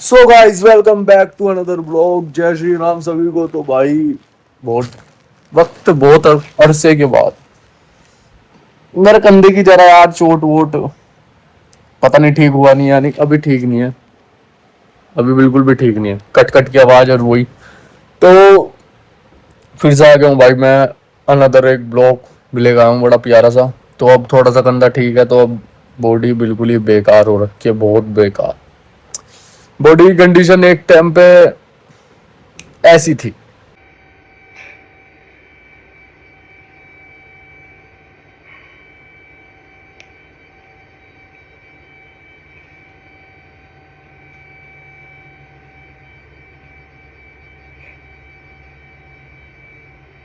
So guys welcome back to another blog. जय श्री राम सभी को। तो भाई बहुत अरसे के बाद मेरे कंधे की जरा यार चोट वोट पता नहीं ठीक हुआ नहीं, यानी अभी ठीक नहीं है। अभी बिल्कुल भी ठीक नहीं है, कट कट की आवाज और वही। तो फिर से आ गया हूँ भाई मैं। अनदर एक ब्लॉग मिलेगा हूँ बड़ा प्यारा सा। तो अब थोड़ा सा कंधा ठीक है, तो अब बॉडी बिल्कुल ही बेकार हो रखी है, बहुत बेकार। बॉडी की कंडीशन एक टाइम पे ऐसी थी।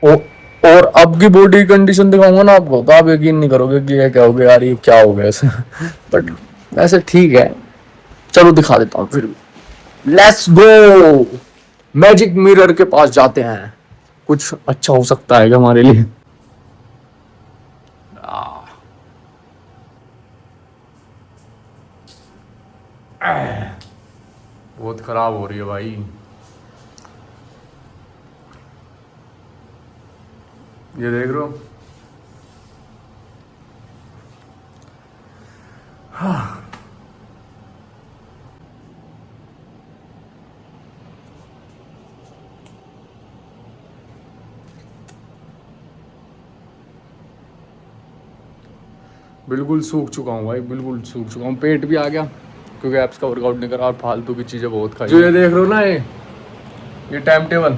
ओ, और अब की बॉडी कंडीशन दिखाऊंगा ना आपको, तो आप यकीन नहीं करोगे कि ये क्या हो गया यार, ये क्या हो गया ऐसे। बट वैसे ठीक है, चलो दिखा देता हूँ फिर भी। लेट्स गो, मैजिक मिरर के पास जाते हैं। कुछ अच्छा हो सकता है क्या हमारे लिए। बहुत खराब हो रही है भाई, ये देख रहे हो। बिल्कुल सूख चुका हूँ भाई, बिल्कुल सूख चुका हूँ। पेट भी आ गया क्योंकि एप्स का वर्कआउट नहीं करा और फालतू की चीज़ें बहुत खाई। जो ये देख रहे हो ना, ये टाइम टेबल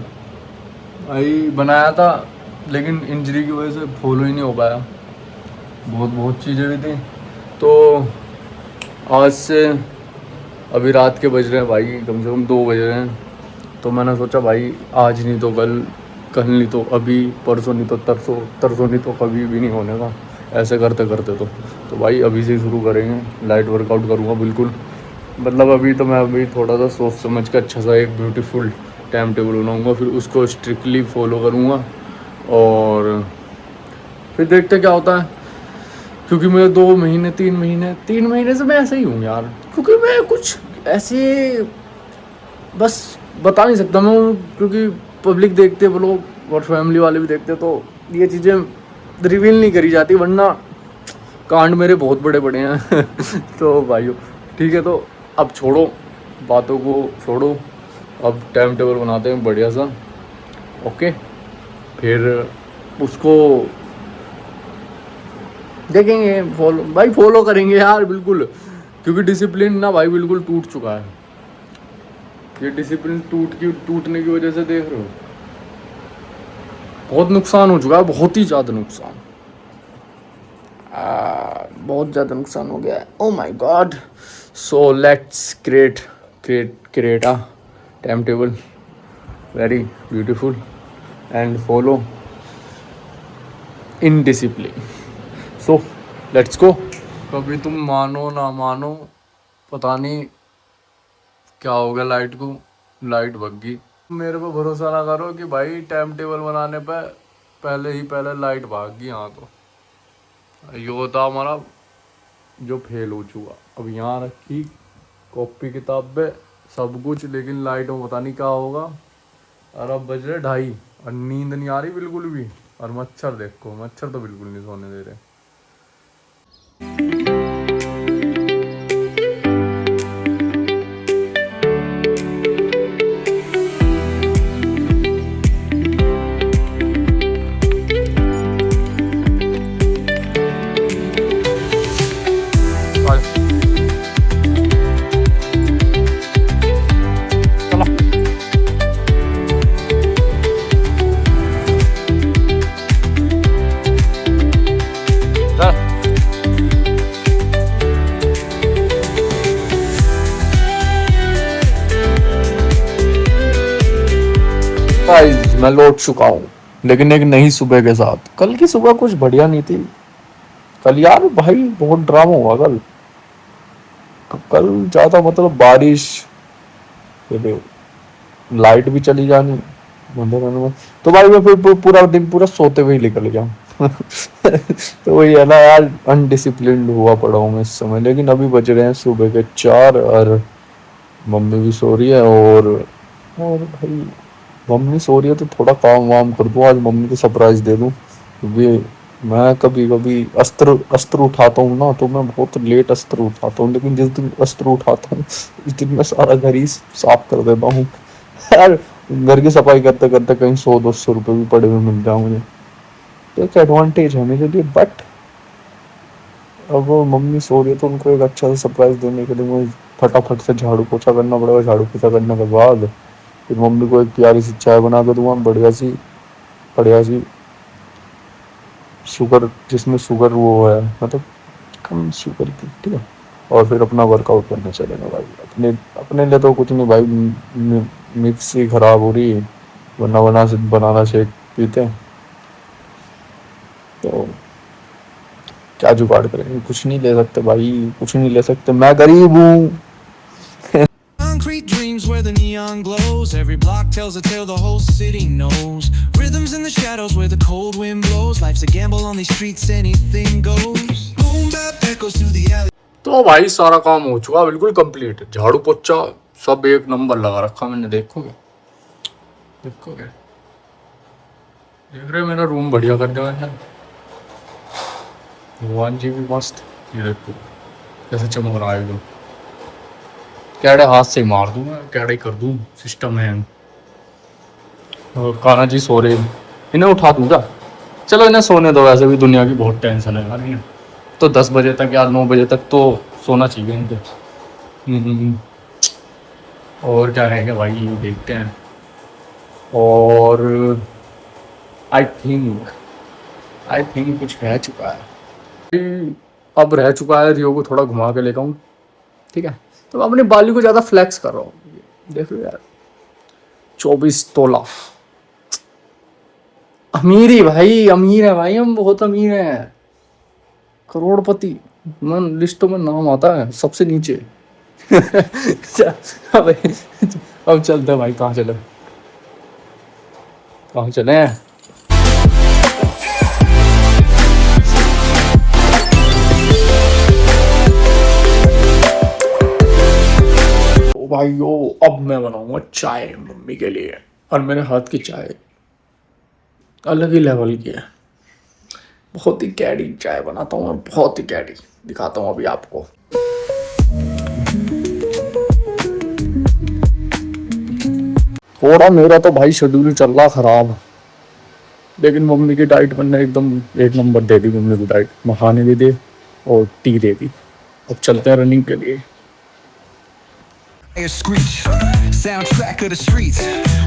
भाई बनाया था, लेकिन इंजरी की वजह से फॉलो ही नहीं हो पाया। बहुत बहुत चीज़ें भी थी। तो आज से अभी रात के बज रहे हैं भाई, कम से कम 2 बज रहे हैं। तो मैंने सोचा भाई आज नहीं तो कल, कल नहीं तो अभी, परसों नहीं तो तरसों, तरसों नहीं तो कभी भी नहीं होने का ऐसे करते करते। तो भाई अभी से शुरू करेंगे। लाइट वर्कआउट करूँगा बिल्कुल। मतलब अभी तो मैं अभी थोड़ा सा सोच समझ के अच्छा सा एक ब्यूटीफुल टाइम टेबल बनाऊँगा, फिर उसको स्ट्रिक्टली फॉलो करूँगा और फिर देखते क्या होता है। क्योंकि मैं 2 महीने 3 महीने से मैं ऐसा ही हूँ यार। क्योंकि मैं कुछ ऐसे बस बता नहीं सकता मैं, क्योंकि पब्लिक देखते वो लोग और फैमिली वाले भी देखते, तो ये चीज़ें रिवील नहीं करी जाती, वरना कांड मेरे बहुत बड़े बड़े हैं। तो भाइयों ठीक है, तो अब छोड़ो बातों को, छोड़ो। अब टाइम टेबल बनाते हैं बढ़िया सा। ओके, फिर उसको देखेंगे, फॉलो भाई फॉलो करेंगे यार बिल्कुल। क्योंकि डिसिप्लिन ना भाई बिल्कुल टूट चुका है। ये डिसिप्लिन टूटने की वजह से देख रहे हो बहुत नुकसान हो चुका है, बहुत ही ज़्यादा नुकसान। बहुत ज़्यादा नुकसान हो गया है। Oh my God. So let's create a time table, very beautiful and follow in discipline. So let's go. कभी तुम मानो ना मानो, पता नहीं क्या हो गया लाइट को, लाइट भग गई। मेरे पे भरोसा ना करो कि भाई टाइम टेबल बनाने पे पहले लाइट भाग गई। यहाँ तो ये होता हमारा जो फेल हो चुका। अब यहाँ रखी कॉपी किताब पे सब कुछ, लेकिन लाइट में पता नहीं क्या होगा। और अब बज रहे 2:30 और नींद नहीं आ रही बिल्कुल भी। और मच्छर देखो, मच्छर तो बिल्कुल नहीं सोने दे रहे। गाइस मैं लौट चुका हूँ, लेकिन एक नई सुबह के साथ। कल की सुबह कुछ बढ़िया नहीं थी। कल यार भाई बहुत ड्रामा हुआ कल। कल ज्यादा मतलब बारिश, लाइट भी चली जानी अंधेरे में। तो भाई मैं फिर पूरा दिन पूरा सोते हुए ही निकल गया। तो वही है ना यार, अनडिसिप्लिन्ड हुआ पड़ा हूँ मैं इस समय। लेकिन अभी बज रहे हैं सुबह के 4 और मम्मी भी सो रही है और भाई मम्मी सो रही है तो थोड़ा काम वाम कर दूँ, आज मम्मी को सरप्राइज दे दूँ, क्योंकि मैं कभी कभी अस्त्र अस्त्र उठाता हूँ ना तो मैं बहुत लेट अस्त्र उठाता हूँ, लेकिन जिस दिन अस्त्र उठाता हूँ उस दिन मैं सारा घर ही साफ कर देता हूँ। यार घर की सफाई करते करते कहीं 100-200 रुपये भी पड़े हुए मिल जाए मुझे, तो एक एडवांटेज है मेरे लिए। बट अब वो मम्मी सो रही है तो उनको एक अच्छा सा सरप्राइज देने के लिए मुझे फटाफट से झाड़ू पोछा करना पड़ेगा। झाड़ू पोछा करने के बाद फिर मम्मी को एक प्यारी सी चाय बना के दूंगा, बढ़िया सी शुगर, जिसमें शुगर वो है, मतलब कम शुगर की, ठीक है। और फिर अपना वर्कआउट करने चलेंगे भाई। अपने अपने लिए तो कुछ नहीं भाई, मिक्सी खराब हो रही है, वरना बनाना शेक पीते हैं, तो क्या जुगाड़ करेंगे, कुछ नहीं ले सकते भाई, कुछ नहीं ले सकते, मैं गरीब हूँ। Concrete dreams where the neon glows. Every block tells a tale the whole city knows. Rhythms in the shadows where the cold wind blows. Life's a gamble on these streets, anything goes. Boom bap echoes through the alley. तो भाई सारा काम हो चुका, बिल्कुल complete, झाड़ू पोछा सब एक नंबर लगा रखा मैंने। देखोगे देखोगे देख रहे हो मेरा रूम बढ़िया कर दिया मैंने, भगवान जी भी मस्त। ये देखो कैसे चमक रहा है एकदम, कैड़े हाथ से मार दूँ मैं, कैड़े कर दूँ, सिस्टम है। और कान्हा जी सो रहे, इन्हें उठा दूँ क्या? चलो इन्हें सोने दो, वैसे भी दुनिया की बहुत टेंशन है यार इन्हें तो। 10 बजे तक या 9 बजे तक तो सोना चाहिए इनके। और क्या रहेगा भाई, देखते हैं। और आई थिंक कुछ रह चुका है, अब रह चुका है। रियो को थोड़ा घुमा के लेकर आऊँ, ठीक है। तो मैं अपनी बाली को ज़्यादा फ्लैक्स कर रहा हूँ, देख लो यार, 24 तोला। अमीर ही भाई, अमीर है भाई, हम बहुत अमीर हैं, करोड़पति मन लिस्टों में नाम आता है सबसे नीचे। अब चलते भाई, कहाँ चले भाई। यो अब मैं बनाऊंगा चाय मम्मी के लिए, और मेरे हाथ की चाय अलग ही लेवल की है। बहुत ही कैडी चाय बनाता हूँ मैं, बहुत ही कैडी, दिखाता हूँ अभी आपको। थोड़ा मेरा तो भाई शेड्यूल चल रहा खराब, लेकिन मम्मी की डाइट मैंने एकदम एक नंबर दे दी। मम्मी को डाइट मखाने भी दे और टी दे दी। अब चलते हैं रनिंग के लिए। A screech, soundtrack of the streets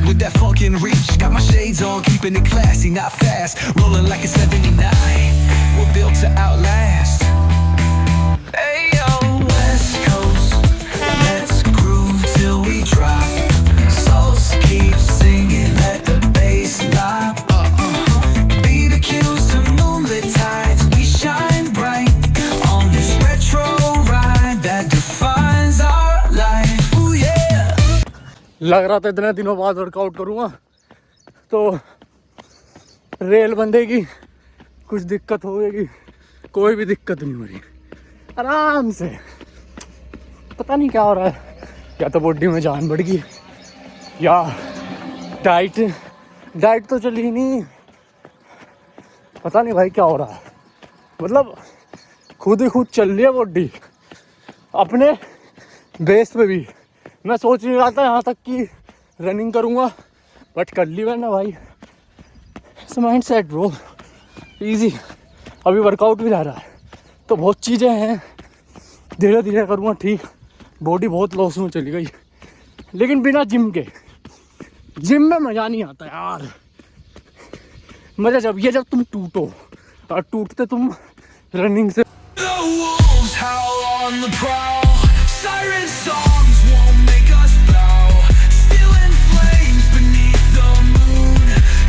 with that funkin' reach. Got my shades on, keeping it classy, not fast. Rolling like a 79. We're built to outlast. Hey yo, West Coast, let's groove till we drop. Souls keep singing, let the bass lock. Beat the kills to moonlit tides. We shine bright on this retro ride that defines our life. लग रहा था इतने दिनों बाद workout करूँगा तो rail बंधेगी, कुछ दिक्कत होगी, कोई भी दिक्कत नहीं हो रही, आराम से। पता नहीं क्या हो रहा है, या तो बॉडी में जान बढ़ गई, या डाइट तो चली नहीं, पता नहीं भाई क्या हो रहा है। मतलब खुद ही खुद चल रही है बॉडी अपने बेस पे भी। मैं सोच नहीं रहा था यहाँ तक कि रनिंग करूँगा, बट कर ली मैंने भाई। Mind set bro, easy. अभी वर्कआउट भी रह रहा है, तो बहुत चीज़ें हैं, धीरे धीरे करूँगा, ठीक। बॉडी बहुत लॉस में चली गई, लेकिन बिना जिम के। जिम में मज़ा नहीं आता यार, मज़ा जब तुम टूटो, और टूटते तुम रनिंग से। Siren songs won't make us bow. Still in flames beneath the moon.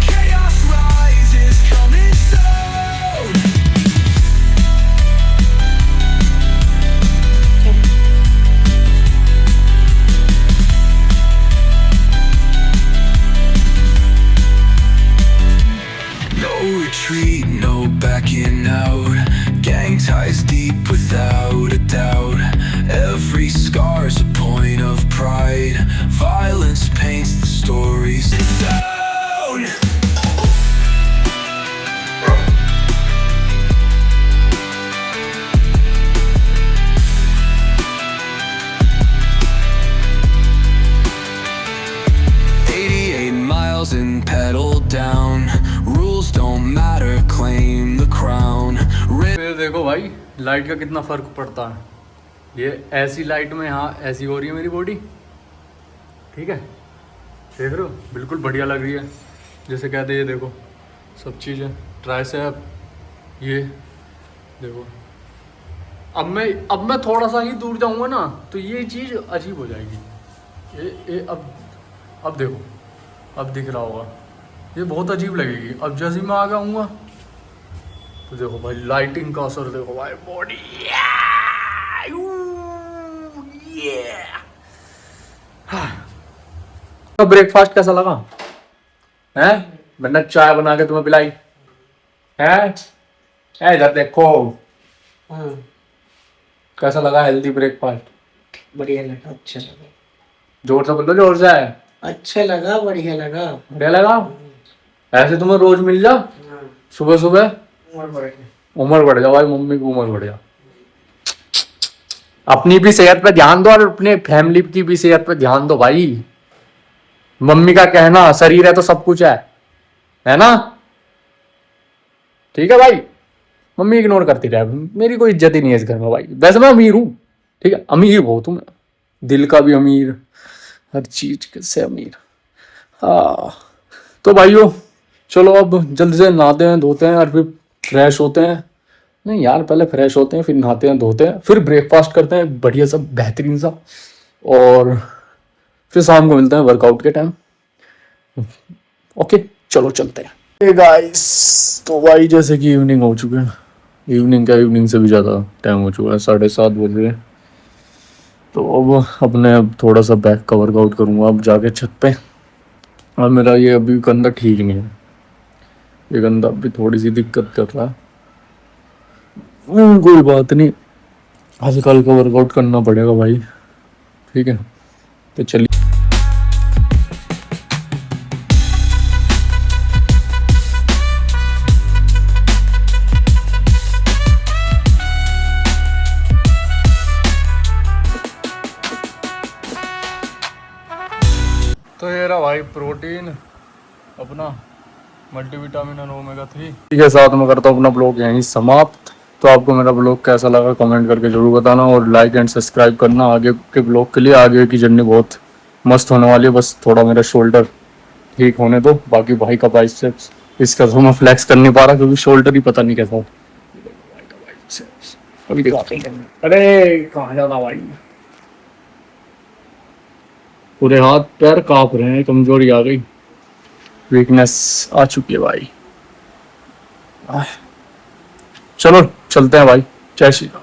Chaos rises, coming soon. No retreat, no backing out. Gang ties deep without a doubt. 2000, pedal down. Rules don't matter, claim the crown. ये देखो भाई light का कितना फर्क पड़ता है। ये ऐसी लाइट में यहाँ ऐसी हो रही है मेरी बॉडी, ठीक है, देख रहे हो, बिल्कुल बढ़िया लग रही है। जैसे कहते हैं ये देखो सब चीज़ें ट्राइसेप, ये देखो। अब मैं थोड़ा सा ही दूर जाऊंगा ना तो ये चीज़ अजीब हो जाएगी। ये अब देखो, अब दिख रहा होगा, ये बहुत अजीब लगेगी। अब जैसे ही मैं आगे आऊँगा तो देखो भाई लाइटिंग का असर देखो भाई, बॉडी ब्रेकफास्ट कैसा लगा है? मैंने चाय बना के तुम्हें पिलाई है, इधर देखो कैसा लगा हेल्दी ब्रेकफास्ट। बढ़िया लगा, अच्छा लगा। जोर से बोलो, जोर से है। अच्छा लगा, बढ़िया लगा। बढ़िया लगा। ऐसे तुम्हें रोज मिल जा सुबह सुबह, उम्र बढ़ जा भाई, मम्मी की उम्र बढ़ जा। अपनी भी सेहत पे ध्यान दो और अपने फैमिली की भी सेहत पे ध्यान दो भाई। मम्मी का कहना शरीर है तो सब कुछ है ना? ठीक है भाई, मम्मी इग्नोर करती रहे, मेरी कोई इज्जत ही नहीं है इस घर में भाई। वैसे मैं अमीर हूँ, ठीक है, अमीर बहुत हूँ मैं, दिल का भी अमीर, हर चीज से अमीर। हाँ तो भाइयों चलो अब जल्दी से नहाते हैं धोते हैं और फिर फ्रेश होते हैं। नहीं यार, पहले फ्रेश होते हैं फिर नहाते हैं धोते हैं, फिर ब्रेकफास्ट करते हैं बढ़िया सा बेहतरीन सा, और फिर शाम को मिलते हैं वर्कआउट के टाइम। ओके चलो चलते हैं। हे गाइस, तो भाई जैसे कि इवनिंग हो चुके हैं, इवनिंग से भी ज़्यादा टाइम हो चुका है, 7:30 बज रहे। तो अब थोड़ा सा बैक का वर्कआउट करूँगा अब जाके छत पे। और मेरा ये अभी कंधा ठीक नहीं है, ये कंधा अभी थोड़ी सी दिक्कत कर रहा है। कोई बात नहीं, हल्का हल्का वर्कआउट करना पड़ेगा भाई, ठीक है। तो चलिए तो ये रहा भाई प्रोटीन अपना मल्टीविटामिन और ओमेगा 3 के साथ मैं करता हूँ अपना ब्लॉग यहीं समाप्त। तो आपको मेरा ब्लॉग कैसा लगा कमेंट करके जरूर बताना, और लाइक एंड सब्सक्राइब करना आगे के ब्लॉग के लिए। आगे की जर्नी बहुत मस्त होने वाली है, बस थोड़ा मेरा शोल्डर ठीक होने दो, बाकी भाई का बाइसेप्स इसका तो मैं फ्लैक्स कर नहीं पा रहा क्योंकि शोल्डर ही पता नहीं कैसा। अरे कहाँ जाना भाई, पूरे हाथ पैर कांप रहे हैं, कमजोरी आ गई, वीकनेस आ चुकी है भाई। चलो चलते हैं भाई, जय श्री राम।